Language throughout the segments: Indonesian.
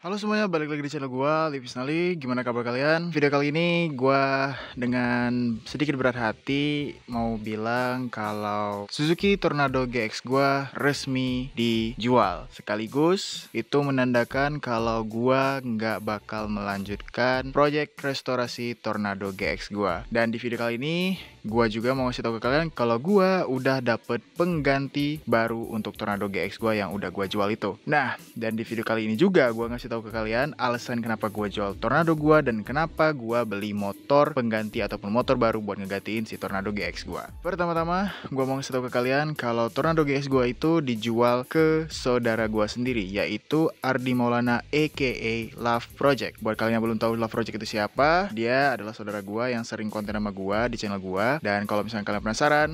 Halo semuanya, balik lagi di channel gua, Livis Nali. Gimana kabar kalian? Video kali ini gua dengan sedikit berat hati mau bilang kalau Suzuki Tornado GX gua resmi dijual. Sekaligus itu menandakan kalau gua nggak bakal melanjutkan proyek restorasi Tornado GX gua. Dan di video kali ini gua juga mau kasih tahu ke kalian kalau gua udah dapet pengganti baru untuk Tornado GX gua yang udah gua jual itu. Nah, dan di video kali ini juga gua ngasih tahu ke kalian alasan kenapa gua jual Tornado gua dan kenapa gua beli motor pengganti ataupun motor baru buat ngegantiin si Tornado GX gua. Pertama-tama gua mau ngasih tahu ke kalian kalau Tornado GX gua itu dijual ke saudara gua sendiri, yaitu Ardi Maulana aka Love Project. Buat kalian yang belum tahu Love Project itu siapa, dia adalah saudara gua yang sering konten sama gua di channel gua. Dan kalau misalnya kalian penasaran,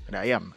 ada ayam.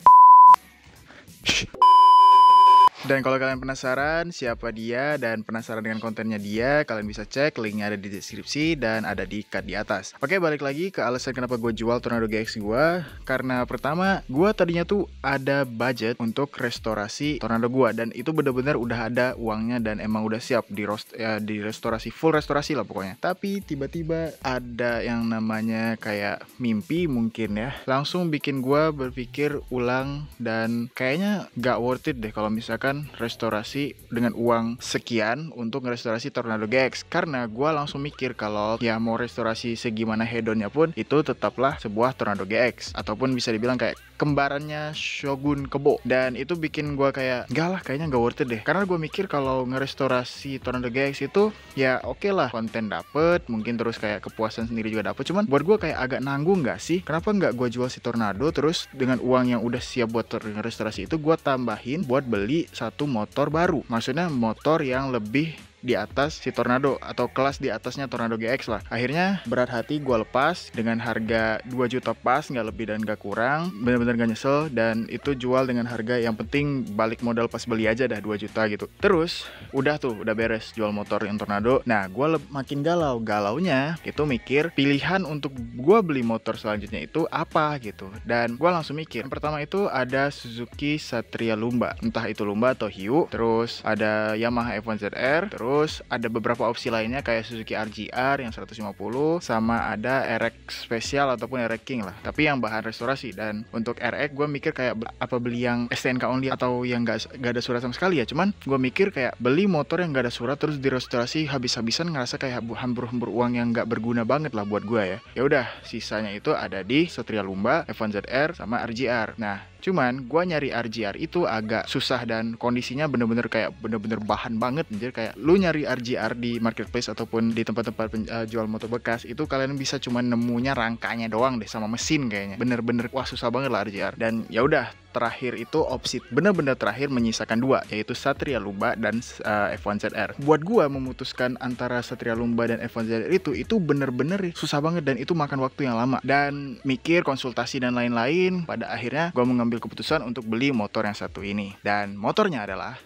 Dan kalau kalian penasaran siapa dia dan penasaran dengan kontennya dia, kalian bisa cek linknya ada di deskripsi dan ada di card di atas. Oke, balik lagi ke alasan kenapa gue jual Tornado GX gue. Karena pertama, gue tadinya tuh ada budget untuk restorasi Tornado gue, dan itu bener-bener udah ada uangnya dan emang udah siap di restorasi, full restorasi lah pokoknya. Tapi tiba-tiba ada yang namanya kayak mimpi mungkin ya, langsung bikin gue berpikir ulang dan kayaknya gak worth it deh kalau misalkan restorasi dengan uang sekian untuk ngerestorasi Tornado GX. Karena gue langsung mikir kalau ya mau restorasi segimana hedonnya pun itu tetaplah sebuah Tornado GX, ataupun bisa dibilang kayak kembarannya Shogun Kebo. Dan itu bikin gue kayak enggak lah, kayaknya gak worth it deh. Karena gue mikir kalau ngerestorasi Tornado GX itu ya oke lah, konten dapet, mungkin terus kayak kepuasan sendiri juga dapet. Cuman buat gue kayak agak nanggung gak sih? Kenapa nggak gue jual si Tornado terus dengan uang yang udah siap buat restorasi itu gue tambahin buat beli satu motor baru. Maksudnya motor yang lebih di atas si Tornado atau kelas di atasnya Tornado GX lah. Akhirnya berat hati gue lepas dengan harga 2 juta pas, nggak lebih dan nggak kurang. Bener-bener gak nyesel, dan itu jual dengan harga yang penting balik modal pas beli aja dah 2 juta gitu. Terus udah beres jual motor yang Tornado. Nah, gue makin galaunya itu mikir pilihan untuk gue beli motor selanjutnya itu apa gitu. Dan gue langsung mikir, yang pertama itu ada Suzuki Satria Lumba, entah itu Lumba atau Hiu. Terus ada Yamaha F1ZR. Terus ada beberapa opsi lainnya kayak Suzuki RGR yang 150, sama ada RX spesial ataupun RX King lah, tapi yang bahan restorasi. Dan untuk RX gue mikir kayak apa beli yang STNK only atau yang gak ada surat sama sekali ya. Cuman gue mikir kayak beli motor yang gak ada surat terus direstorasi habis-habisan, ngerasa kayak hambur-hambur uang yang gak berguna banget lah buat gue ya. Ya udah, sisanya itu ada di Satria Lumba, F1ZR sama RGR. Nah, cuman gue nyari RGR itu agak susah dan kondisinya bener-bener bahan banget. Jadi kayak lu nyari RGR di marketplace ataupun di tempat-tempat jual motor bekas itu kalian bisa cuma nemunya rangkanya doang deh sama mesin kayaknya. Bener-bener wah susah banget lah RGR. Dan ya udah, terakhir itu opsi bener-bener terakhir menyisakan dua, yaitu Satria Lumba dan F1ZR. Buat gua memutuskan antara Satria Lumba dan F1ZR itu bener-bener susah banget dan itu makan waktu yang lama dan mikir, konsultasi dan lain-lain. Pada akhirnya gua mengambil keputusan untuk beli motor yang satu ini, dan motornya adalah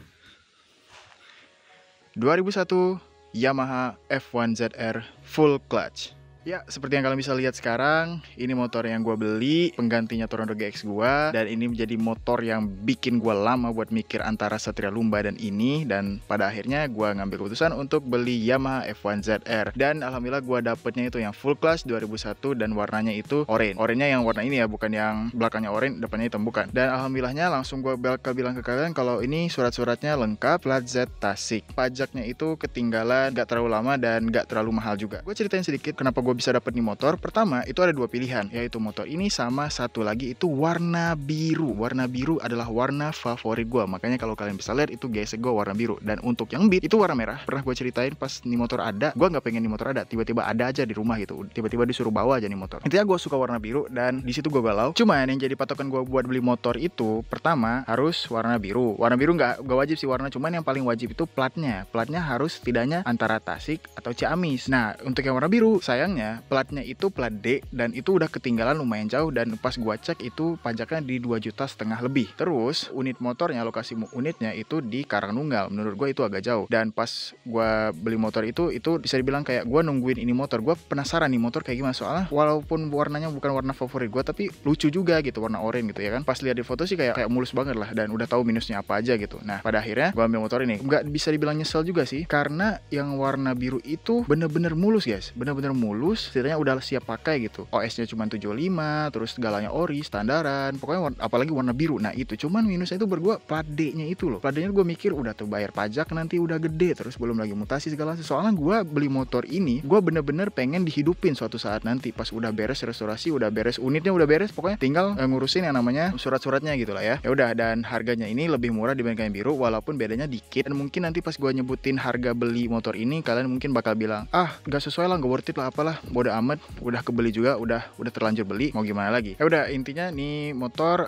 2001 Yamaha F1ZR full clutch. Ya, seperti yang kalian bisa lihat sekarang, ini motor yang gue beli, penggantinya Tornado GX gue. Dan ini menjadi motor yang bikin gue lama buat mikir antara Satria Lumba dan ini. Dan pada akhirnya gue ngambil keputusan untuk beli Yamaha F1ZR. Dan alhamdulillah gue dapetnya itu yang full clutch 2001 dan warnanya itu oranye. Oranye yang warna ini ya, bukan yang belakangnya oranye, depannya hitam, bukan. Dan alhamdulillahnya langsung gue bilang ke kalian kalau ini surat-suratnya lengkap, plat Z Tasik. Pajaknya itu ketinggalan, gak terlalu lama dan gak terlalu mahal juga. Gue ceritain sedikit kenapa gue bisa dapat nih motor. Pertama, itu ada dua pilihan, yaitu motor ini sama satu lagi itu warna biru. Warna biru adalah warna favorit gue, makanya kalau kalian bisa lihat itu gesek gue warna biru. Dan untuk yang beat itu warna merah. Pernah gue ceritain pas nih motor ada, gue nggak pengen nih motor ada, tiba-tiba ada aja di rumah gitu, tiba-tiba disuruh bawa aja nih motor. Intinya gue suka warna biru dan di situ gue galau. Cuman yang jadi patokan gue buat beli motor itu pertama harus warna biru. Warna biru nggak wajib sih warna, cuman yang paling wajib itu platnya. Platnya harus setidaknya antara Tasik atau Ciamis. Nah, untuk yang warna biru sayangnya awalnya platnya itu plat D dan itu udah ketinggalan lumayan jauh, dan pas gua cek itu pajaknya di 2,5 juta lebih. Terus unit motornya, lokasi unitnya itu di Karangnunggal. Menurut gua itu agak jauh. Dan pas gua beli motor itu bisa dibilang kayak gua nungguin ini motor. Gua penasaran nih motor kayak gimana, soalnya walaupun warnanya bukan warna favorit gua tapi lucu juga gitu, warna oranye gitu ya kan. Pas lihat di foto sih kayak mulus banget lah, dan udah tahu minusnya apa aja gitu. Nah, pada akhirnya gua ambil motor ini. Nggak bisa dibilang nyesel juga sih, karena yang warna biru itu bener-bener mulus guys, bener-bener mulus. Ceritanya udah siap pakai gitu. OS-nya cuma 75, terus segalanya ori, standaran, pokoknya apalagi warna biru. Nah itu cuman minusnya itu berdua plat D-nya itu loh. Plat D-nya gue mikir udah tuh bayar pajak nanti udah gede, terus belum lagi mutasi segala. Soalnya gue beli motor ini, gue bener-bener pengen dihidupin suatu saat nanti pas udah beres restorasi, udah beres unitnya, udah beres, pokoknya tinggal ngurusin yang namanya surat-suratnya gitu lah ya. Ya udah, dan harganya ini lebih murah dibandingkan yang biru, walaupun bedanya dikit. Dan mungkin nanti pas gue nyebutin harga beli motor ini, kalian mungkin bakal bilang, ah gak sesuai lah, gak worth it lah, apalah, bodo amat, udah kebeli juga, udah terlanjur beli, mau gimana lagi. Ya udah, intinya nih motor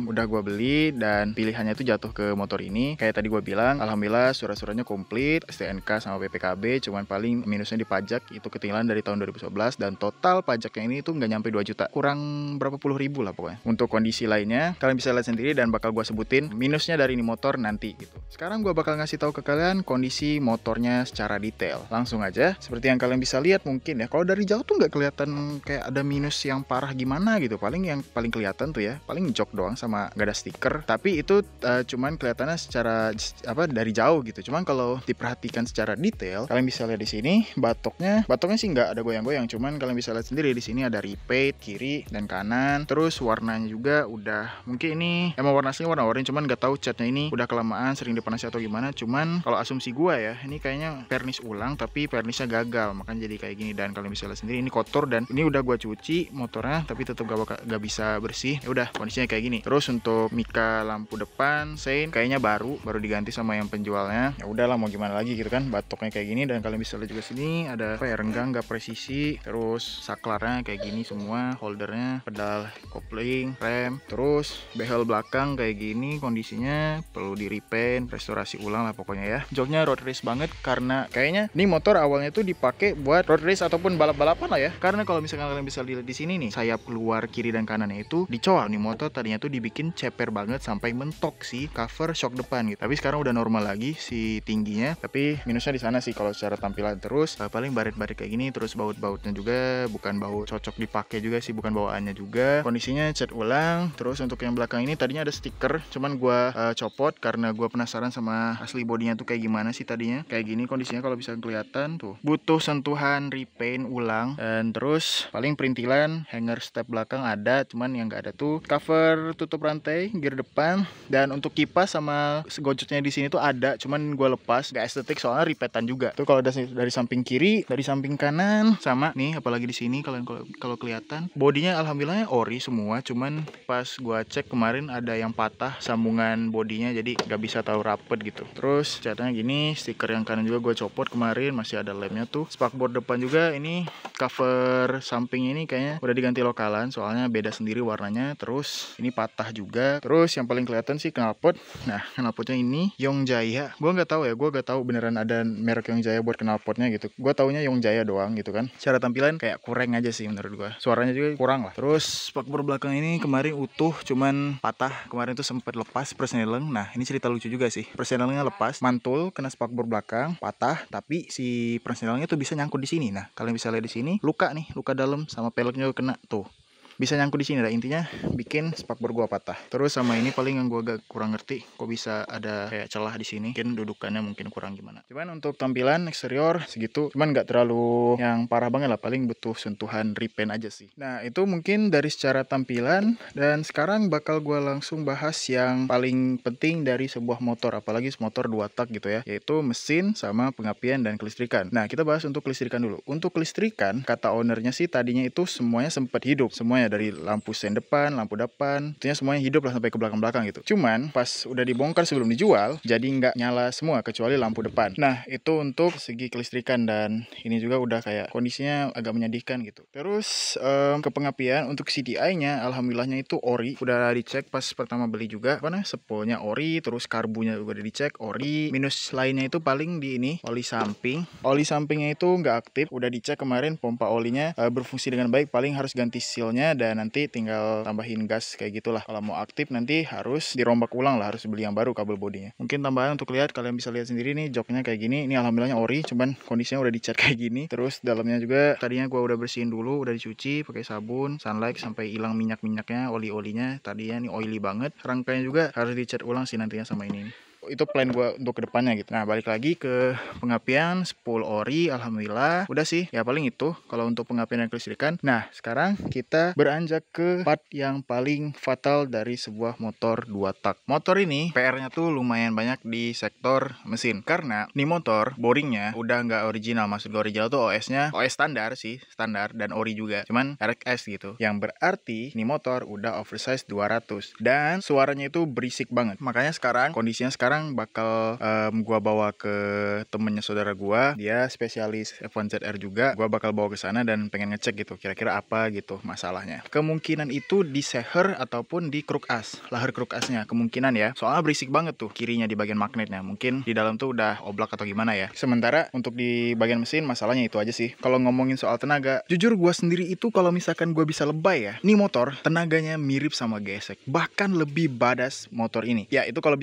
udah gue beli, dan pilihannya itu jatuh ke motor ini. Kayak tadi gue bilang, alhamdulillah surat-suratnya komplit, STNK sama BPKB, cuman paling minusnya di pajak itu ketinggalan dari tahun 2011, dan total pajaknya ini tuh nggak nyampe 2 juta, kurang berapa puluh ribu lah pokoknya. Untuk kondisi lainnya kalian bisa lihat sendiri, dan bakal gue sebutin minusnya dari ini motor nanti gitu. Sekarang gue bakal ngasih tahu ke kalian kondisi motornya secara detail. Langsung aja, seperti yang kalian bisa lihat mungkin ya, kalau dari jauh tuh nggak kelihatan kayak ada minus yang parah gimana gitu. Paling yang paling kelihatan tuh ya, paling jok doang sama gak ada stiker. Tapi itu cuman kelihatannya secara dari jauh gitu. Cuman kalau diperhatikan secara detail, kalian bisa lihat di sini batoknya sih nggak ada goyang-goyang. Cuman kalian bisa lihat sendiri di sini ada repaint kiri dan kanan. Terus warnanya juga udah, mungkin ini emang warna aslinya warna oranye, cuman nggak tahu catnya ini udah kelamaan sering dipanasi atau gimana. Cuman kalau asumsi gua ya, ini kayaknya vernis ulang tapi vernisnya gagal, makanya jadi kayak gini. Dan kalian bisa lihat sendiri ini kotor, dan ini udah gua cuci motornya tapi tetap gak bisa bersih. Ya udah, kondisinya kayak gini. Terus untuk mika lampu depan sein kayaknya baru diganti sama yang penjualnya. Ya udahlah, mau gimana lagi gitu kan, batoknya kayak gini. Dan kalian bisa lihat juga sini ada renggang gak presisi. Terus saklarnya kayak gini semua, holdernya, pedal kopling, rem, terus behel belakang kayak gini kondisinya, perlu di repaint, restorasi ulang lah pokoknya ya. Joknya road race banget, karena kayaknya ini motor awalnya tuh dipakai buat road race ataupun balap-balapan lah ya. Karena kalau misalkan kalian bisa lihat di sini nih, sayap keluar kiri dan kanannya itu dicoak. Nih motor tadinya tuh dibikin ceper banget sampai mentok sih cover shock depan gitu. Tapi sekarang udah normal lagi si tingginya. Tapi minusnya di sana sih kalau secara tampilan. Terus paling baret-baret kayak gini, terus baut-bautnya juga bukan baut cocok dipakai juga sih, bukan bawaannya juga. Kondisinya cat ulang. Terus untuk yang belakang ini tadinya ada stiker, cuman gua copot karena gua penasaran sama asli bodinya tuh kayak gimana sih tadinya. Kayak gini kondisinya kalau bisa kelihatan tuh. Butuh sentuhan repaint ulang. Dan terus paling perintilan hanger step belakang ada, cuman yang nggak ada tuh cover tutup rantai gear depan. Dan untuk kipas sama gojotnya di sini tuh ada, cuman gua lepas, gak estetik soalnya ripetan juga. Tuh kalau dari samping kiri, dari samping kanan sama nih, apalagi di sini kalian kalau kelihatan bodinya alhamdulillah ori semua. Cuman pas gua cek kemarin ada yang patah sambungan bodinya, jadi gak bisa tahu rapet gitu. Terus catnya gini, stiker yang kanan juga gua copot kemarin, masih ada lemnya tuh. Spakboard depan juga ini, cover samping ini kayaknya udah diganti lokalan soalnya beda sendiri warnanya. Terus ini patah juga. Terus yang paling kelihatan sih knalpot. Nah, knalpotnya ini Yongjaya. Gua nggak tahu ya, gua nggak tahu beneran ada merek Yongjaya buat knalpotnya gitu. Gua taunya Yongjaya doang gitu kan. Secara tampilan kayak kurang aja sih menurut gua. Suaranya juga kurang lah. Terus spakbor belakang ini kemarin utuh, cuman patah. Kemarin tuh sempet lepas persneleng. Nah, ini cerita lucu juga sih. Persnelengnya lepas, mantul kena spakbor belakang, patah, tapi si persnelengnya tuh bisa nyangkut di sini. Nah, kalian bisa lihat di sini, luka nih, luka dalam sama peleknya kena tuh. Bisa nyangkut di sini dah, intinya bikin spakbor gua patah. Terus sama ini paling yang gua agak kurang ngerti, kok bisa ada kayak celah di sini. Mungkin dudukannya mungkin kurang gimana. Cuman untuk tampilan eksterior segitu, cuman nggak terlalu yang parah banget lah, paling butuh sentuhan repaint aja sih. Nah, itu mungkin dari secara tampilan. Dan sekarang bakal gua langsung bahas yang paling penting dari sebuah motor, apalagi motor 2 tak gitu ya, yaitu mesin sama pengapian dan kelistrikan. Nah, kita bahas untuk kelistrikan dulu. Untuk kelistrikan, kata ownernya sih tadinya itu semuanya sempat hidup, semuanya semuanya, dari lampu sen depan, lampu depan, tentunya semuanya hidup lah sampai ke belakang-belakang gitu. Cuman pas udah dibongkar sebelum dijual, jadi nggak nyala semua kecuali lampu depan. Nah itu untuk segi kelistrikan, dan ini juga udah kayak kondisinya agak menyedihkan gitu. Terus ke pengapian untuk CDI-nya, alhamdulillahnya itu ori, udah dicek pas pertama beli juga, spoolnya ori, terus karbunya juga udah dicek ori. Minus lainnya itu paling di ini, oli samping. Oli sampingnya itu nggak aktif, udah dicek kemarin, pompa olinya berfungsi dengan baik, paling harus ganti sealnya dan nanti tinggal tambahin gas kayak gitulah. Kalau mau aktif nanti harus dirombak ulang lah, harus beli yang baru kabel bodinya. Mungkin tambahan untuk lihat, kalian bisa lihat sendiri nih joknya kayak gini. Ini alhamdulillahnya ori, cuman kondisinya udah dicat kayak gini. Terus dalamnya juga tadinya gua udah bersihin dulu, udah dicuci pakai sabun Sunlight sampai hilang minyak-minyaknya, oli-olinya. Tadinya nih oily banget. Rangkainya juga harus dicat ulang sih nantinya sama ini. Itu plan gue untuk kedepannya gitu. Nah balik lagi ke pengapian, spool ori, alhamdulillah udah sih, ya paling itu kalau untuk pengapian dan kelistrikan. Nah sekarang kita beranjak ke part yang paling fatal dari sebuah motor 2 tak. Motor ini PR-nya tuh lumayan banyak di sektor mesin, karena nih motor boringnya udah nggak original. Maksud gue original tuh OS-nya OS standar sih, standar, dan ori juga, cuman RX gitu, yang berarti nih motor udah oversize 200 dan suaranya itu berisik banget. Makanya sekarang kondisinya bakal gua bawa ke temennya saudara gua, dia spesialis F1ZR juga. Gua bakal bawa ke sana dan pengen ngecek gitu kira-kira apa gitu masalahnya. Kemungkinan itu di seher ataupun di kruk as, lahar kruk asnya, kemungkinan ya. Soalnya berisik banget tuh kirinya di bagian magnetnya. Mungkin di dalam tuh udah oblak atau gimana ya. Sementara untuk di bagian mesin masalahnya itu aja sih. Kalau ngomongin soal tenaga, jujur gua sendiri itu kalau misalkan gua bisa lebay ya, nih motor tenaganya mirip sama GSX, bahkan lebih badass motor ini. Ya itu kalau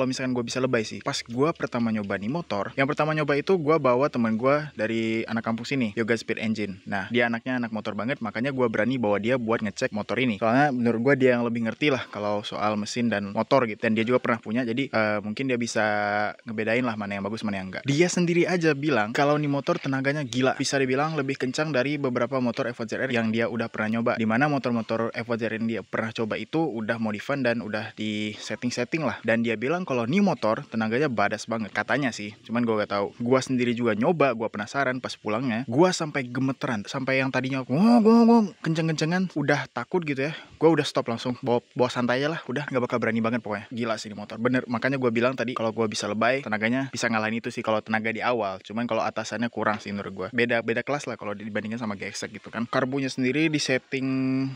misalkan gue bisa lebay sih. Pas gue pertama nyoba nih motor, yang pertama nyoba itu gue bawa temen gue dari anak kampus ini, Yoga Speed Engine. Nah dia anaknya anak motor banget, makanya gue berani bawa dia buat ngecek motor ini. Soalnya menurut gue dia yang lebih ngerti lah kalau soal mesin dan motor gitu, dan dia juga pernah punya, jadi mungkin dia bisa ngebedain lah mana yang bagus mana yang enggak. Dia sendiri aja bilang kalau nih motor tenaganya gila, bisa dibilang lebih kencang dari beberapa motor F1ZR yang dia udah pernah nyoba. Dimana motor-motor F1ZR yang dia pernah coba itu udah modifan dan udah di setting lah, dan dia bilang kalau nih motor tenaganya badass banget katanya sih, cuman gue gak tahu. Gue sendiri juga nyoba, gue penasaran. Pas pulangnya gue sampai gemeteran, sampai yang tadinya kenceng-kencengan udah takut gitu ya, gue udah stop langsung, bawa santai aja lah, udah gak bakal berani banget pokoknya. Gila sih di motor bener, makanya gue bilang tadi kalau gue bisa lebay tenaganya bisa ngalahin itu sih kalau tenaga di awal. Cuman kalau atasannya kurang sih menurut gue, beda kelas lah kalau dibandingkan sama GSX gitu kan. Karbunya sendiri di setting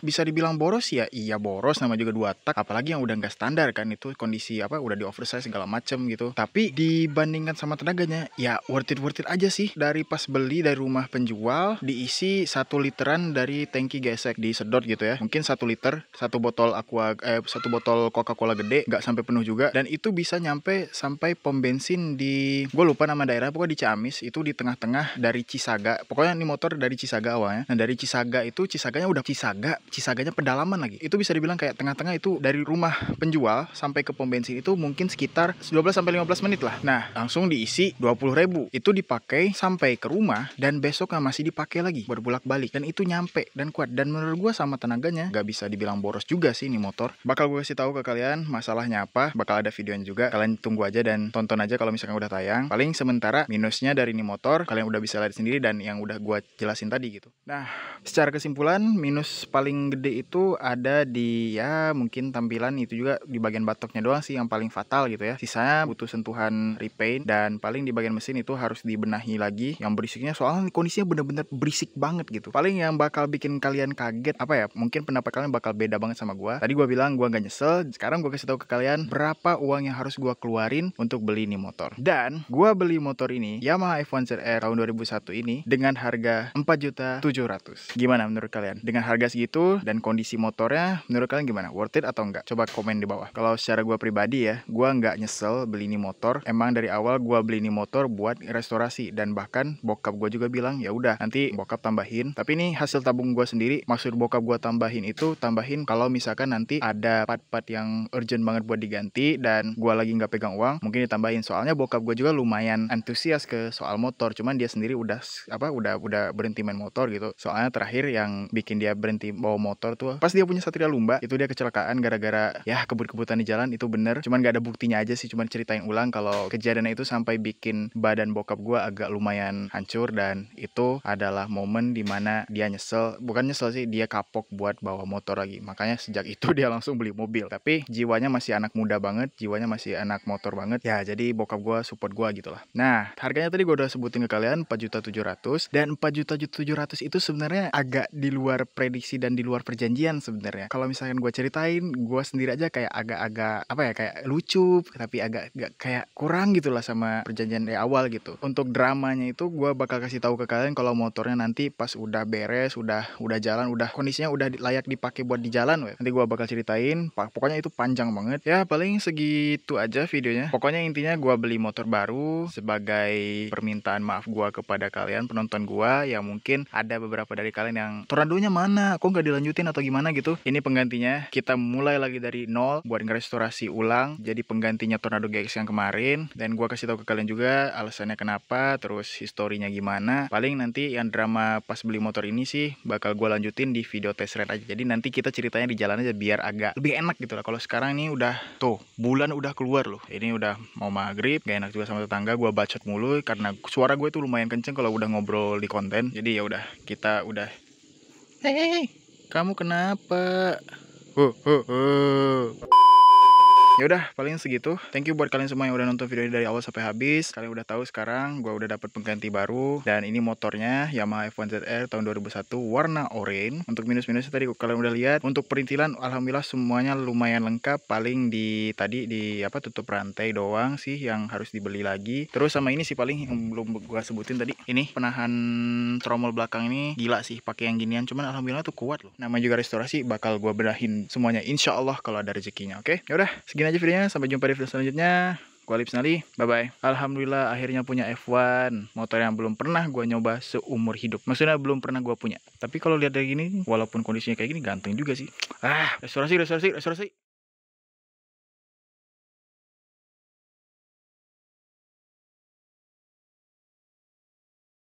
bisa dibilang boros ya, iya boros, nama juga 2 tak, apalagi yang udah gak standar kan, itu kondisi udah di oversize segala macem gitu. Tapi dibandingkan sama tenaganya ya worth it aja sih. Dari pas beli dari rumah penjual, diisi 1 literan dari tangki gesek, disedot gitu ya, mungkin 1 liter, 1 botol satu botol Coca-Cola gede, nggak sampai penuh juga, dan itu bisa nyampe sampai pom bensin di, gue lupa nama daerah, pokoknya di Ciamis, itu di tengah-tengah dari Cisaga. Pokoknya ini motor dari Cisaga awalnya. Nah dari Cisaga itu, Cisaganya udah Cisaganya pedalaman lagi, itu bisa dibilang kayak tengah-tengah. Itu dari rumah penjual sampai ke pom bensin itu mungkin sekitar 12-15 menit lah. Nah langsung diisi 20.000, itu dipakai sampai ke rumah dan besoknya masih dipakai lagi berbolak-balik, dan itu nyampe dan kuat. Dan menurut gue sama tenaganya gak bisa dibilang boros juga sih ini motor. Bakal gue kasih tahu ke kalian masalahnya apa, bakal ada videonya juga, kalian tunggu aja dan tonton aja kalau misalkan udah tayang. Paling sementara minusnya dari ini motor kalian udah bisa lihat sendiri dan yang udah gue jelasin tadi gitu. Nah secara kesimpulan, minus paling gede itu ada di ya mungkin tampilan, itu juga di bagian batoknya doang sih yang paling fatal gitu ya. Sisanya butuh sentuhan repaint, dan paling di bagian mesin itu harus dibenahi lagi yang berisiknya, soalnya kondisinya bener-bener berisik banget gitu. Paling yang bakal bikin kalian kaget apa ya, mungkin pendapat kalian bakal beda banget sama gua. Tadi gua bilang gua gak nyesel, sekarang gua kasih tahu ke kalian berapa uang yang harus gua keluarin untuk beli ini motor. Dan gua beli motor ini Yamaha F1ZR tahun 2001 ini dengan harga 4.700.000. Gimana menurut kalian? Dengan harga segitu dan kondisi motornya, menurut kalian gimana? Worth it atau enggak? Coba komen di bawah. Kalau secara gua pribadi ya, gua nggak nyesel beli ini motor. Emang dari awal gua beli ini motor buat restorasi, dan bahkan bokap gua juga bilang ya udah nanti bokap tambahin. Tapi ini hasil tabung gua sendiri. Maksud bokap gua tambahin itu tambahin kalau misalkan nanti ada part-part yang urgent banget buat diganti dan gua lagi nggak pegang uang, mungkin ditambahin. Soalnya bokap gua juga lumayan antusias ke soal motor, cuman dia sendiri udah berhenti main motor gitu. Soalnya terakhir yang bikin dia berhenti bawa motor tuh pas dia punya Satria Lumba, itu dia kecelakaan gara-gara ya kebut-kebutan di jalan. Itu bener, cuman gak ada buktinya aja sih, cuma ceritain ulang kalau kejadian itu sampai bikin badan bokap gue agak lumayan hancur. Dan itu adalah momen dimana dia nyesel, bukan nyesel sih, dia kapok buat bawa motor lagi. Makanya sejak itu dia langsung beli mobil. Tapi jiwanya masih anak muda banget, jiwanya masih anak motor banget ya, jadi bokap gue support gue gitu lah. Nah, harganya tadi gue udah sebutin ke kalian 4.700.000, dan 4.700.000 itu sebenarnya agak di luar prediksi dan di luar perjanjian sebenarnya. Kalau misalkan gue ceritain, gue sendiri aja kayak agak-agak apa ya, kayak lucu, tapi agak kayak kurang gitu lah sama perjanjian dari awal gitu. Untuk dramanya itu gue bakal kasih tahu ke kalian kalau motornya nanti pas udah beres, udah jalan, udah kondisinya udah layak dipakai buat di jalan, weh. Nanti gue bakal ceritain. Pokoknya itu panjang banget ya, paling segitu aja videonya. Pokoknya intinya gue beli motor baru sebagai permintaan maaf gue kepada kalian penonton gue, yang mungkin ada beberapa dari kalian yang Tornadonya mana, kok nggak dilanjutin atau gimana gitu. Ini penggantinya, kita mulai lagi dari nol buat ngerestorasi ulang, jadi penggantinya Tornado GX yang kemarin. Dan gue kasih tahu ke kalian juga alasannya kenapa, terus historinya gimana. Paling nanti yang drama pas beli motor ini sih bakal gue lanjutin di video test ride aja. Jadi nanti kita ceritanya di jalan aja biar agak lebih enak gitu lah. Kalau sekarang ini udah tuh bulan udah keluar loh, ini udah mau maghrib, gak enak juga sama tetangga, gue bacot mulu karena suara gue tuh lumayan kenceng kalau udah ngobrol di konten. Jadi ya udah, kita udah Hei, kamu kenapa? Ya udah, paling segitu. Thank you buat kalian semua yang udah nonton video ini dari awal sampai habis. Kalian udah tahu sekarang gue udah dapat pengganti baru, dan ini motornya Yamaha F1ZR tahun 2001 warna oranye. Untuk minus-minusnya tadi kalian udah lihat. Untuk perintilan alhamdulillah semuanya lumayan lengkap. Paling di tadi di tutup rantai doang sih yang harus dibeli lagi. Terus sama ini sih paling yang belum gue sebutin tadi. Ini penahan tromol belakang ini gila sih pakai yang ginian, cuman alhamdulillah tuh kuat loh. Namanya juga restorasi, bakal gue bedahin semuanya insyaallah kalau ada rezekinya. Oke, ya udah segini aja videonya, sampai jumpa di video selanjutnya. Gue Alip Snali, bye bye. Alhamdulillah akhirnya punya F1, motor yang belum pernah gue nyoba seumur hidup. Maksudnya belum pernah gue punya. Tapi kalau lihat dari gini, walaupun kondisinya kayak gini, ganteng juga sih. Restorasi.